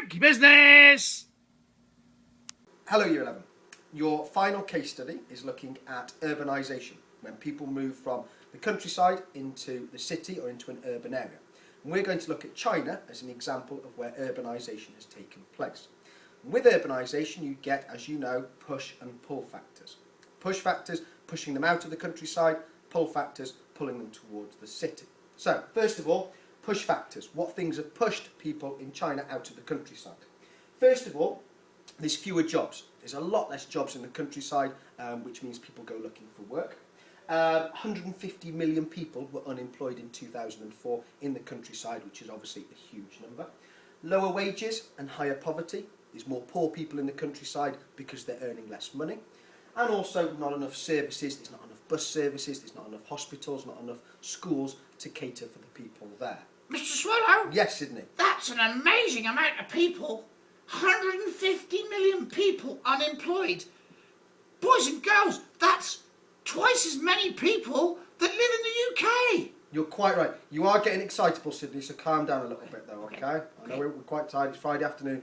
Monkey business! Hello Year 11. Your final case study is looking at urbanisation, when people move from the countryside into the city or into an urban area. And we're going to look at China as an example of where urbanisation has taken place. And with urbanisation you get, as you know, push and pull factors. Push factors pushing them out of the countryside, pull factors pulling them towards the city. So, first of all, push factors. What things have pushed people in China out of the countryside? First of all, there's fewer jobs. There's a lot less jobs in the countryside, which means people go looking for work. 150 million people were unemployed in 2004 in the countryside, which is obviously a huge number. Lower wages and higher poverty. There's more poor people in the countryside because they're earning less money. And also not enough services. There's not enough bus services, there's not enough hospitals, not enough schools to cater for the people there. Mr. Swallow? Yes, Sydney? That's an amazing amount of people. 150 million people unemployed. Boys and girls, that's twice as many people that live in the UK. You're quite right. You are getting excitable, Sydney, so calm down a little bit though, okay? I know we're quite tired, it's Friday afternoon,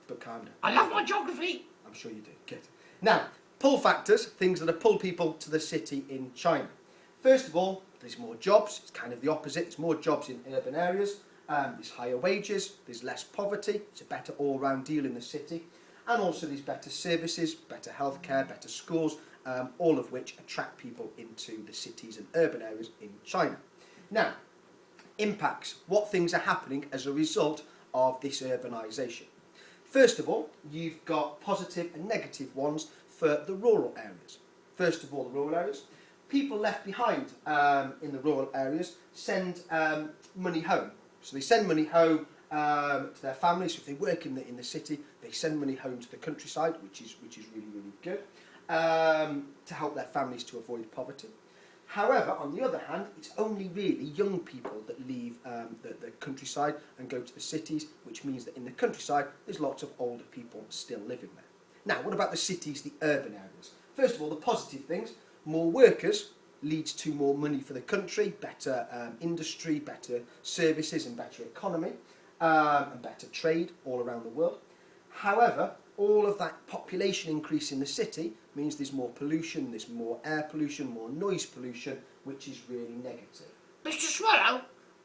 but calm down. I love my geography. I'm sure you do. Good. Now, pull factors, things that have pulled people to the city in China. First of all, there's more jobs. It's kind of the opposite. There's more jobs in urban areas. There's higher wages. There's less poverty. It's a better all-round deal in the city. And also there's better services, better healthcare, better schools, all of which attract people into the cities and urban areas in China. Now, impacts. What things are happening as a result of this urbanisation? First of all, you've got positive and negative ones for the rural areas. First of all, the rural areas. People left behind in the rural areas send money home. So they send money home to their families. So if they work in the city, they send money home to the countryside, which is really, really good, to help their families to avoid poverty. However, on the other hand, it's only really young people that leave the countryside and go to the cities, which means that in the countryside, there's lots of older people still living there. Now, what about the cities, the urban areas? First of all, the positive things. More workers leads to more money for the country, better industry, better services and better economy, and better trade all around the world. However, all of that population increase in the city means there's more pollution, there's more air pollution, more noise pollution, which is really negative. Mr. Swallow,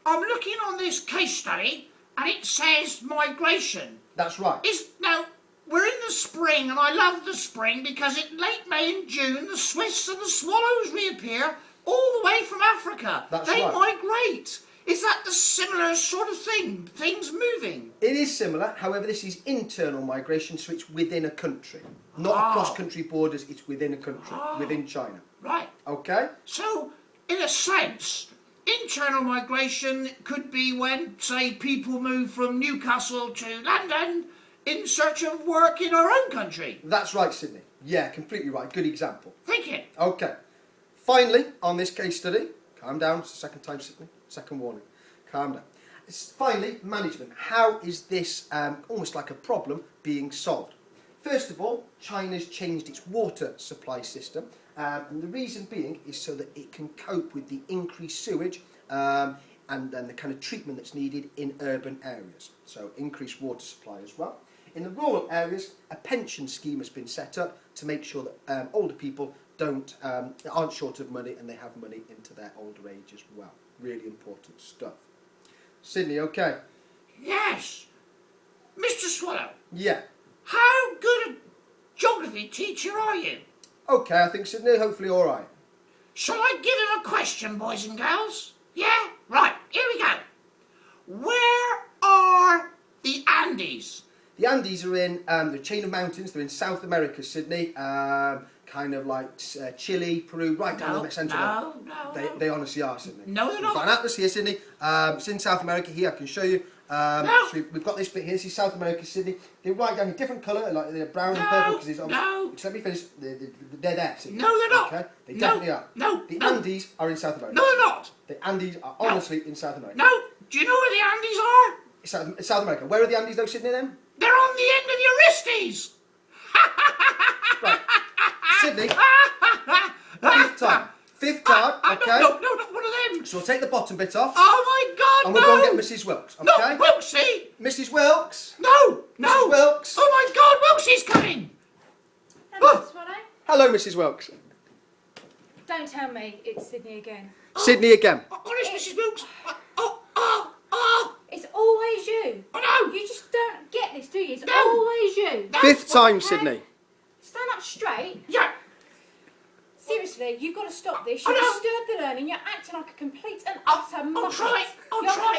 I'm looking on this case study and it says migration. That's right. Now, we're in the spring, and I love the spring because in late May and June, the swifts and the swallows reappear all the way from Africa. They migrate. Is that the similar sort of thing? Things moving? It is similar. However, this is internal migration, so it's within a country. Not across country borders, it's within a country, within China. Right. Okay? So, in a sense, internal migration could be when, say, people move from Newcastle to London in search of work in our own country. That's right, Sydney. Yeah, completely right. Good example. Thank you. Okay. Finally, on this case study, calm down. It's the second time, Sydney. Second warning. Calm down. Finally, management. How is this almost like a problem being solved? First of all, China's changed its water supply system. And the reason being is so that it can cope with the increased sewage and the kind of treatment that's needed in urban areas. So increased water supply as well. In the rural areas, a pension scheme has been set up to make sure that older people aren't short of money and they have money into their older age as well. Really important stuff. Sydney, okay? Yes. Mr. Swallow. Yeah. How good a geography teacher are you? Okay, I think Sydney, hopefully all right. Shall I give him a question, boys and girls? Yeah? Right, here we go. Where are the Andes? The Andes are in the chain of mountains. They're in South America, Sydney. Kind of like Chile, Peru, right down the centre. No. They honestly are, Sydney. No, they're not. We've got an atlas here, Sydney. It's in South America. Here, I can show you. So we've got this bit here. This is South America, Sydney. They're right down a different colour, like they're brown and purple. Because there's just let me finish. They're there, Sydney. No, they're not. Okay? They definitely are. The Andes are in South America. No, they're not. The Andes are honestly in South America. No. Do you know where the Andes are? It's South America. Where are the Andes, though, Sydney, then? They're on the end of the Euristes. Right. Sydney. Fifth card, okay? No, one of them. So we'll take the bottom bit off. Oh my God, and we'll go and get Mrs. Wilkes, okay? No, Wilkesy. Mrs. Wilkes. No, Hello, Mrs. Wilkes. Don't tell me it's Sydney again. Sydney again. Honest, Mrs. Wilkes. It's always you. I know. You just don't get this, do you? It's No. always you. No. Fifth time, Okay. Sydney. Stand up straight. Yeah. Seriously, you've got to stop this. I You've know. disturbed the learning. You're acting like a complete and utter I'll muppet. try. I'll You're try.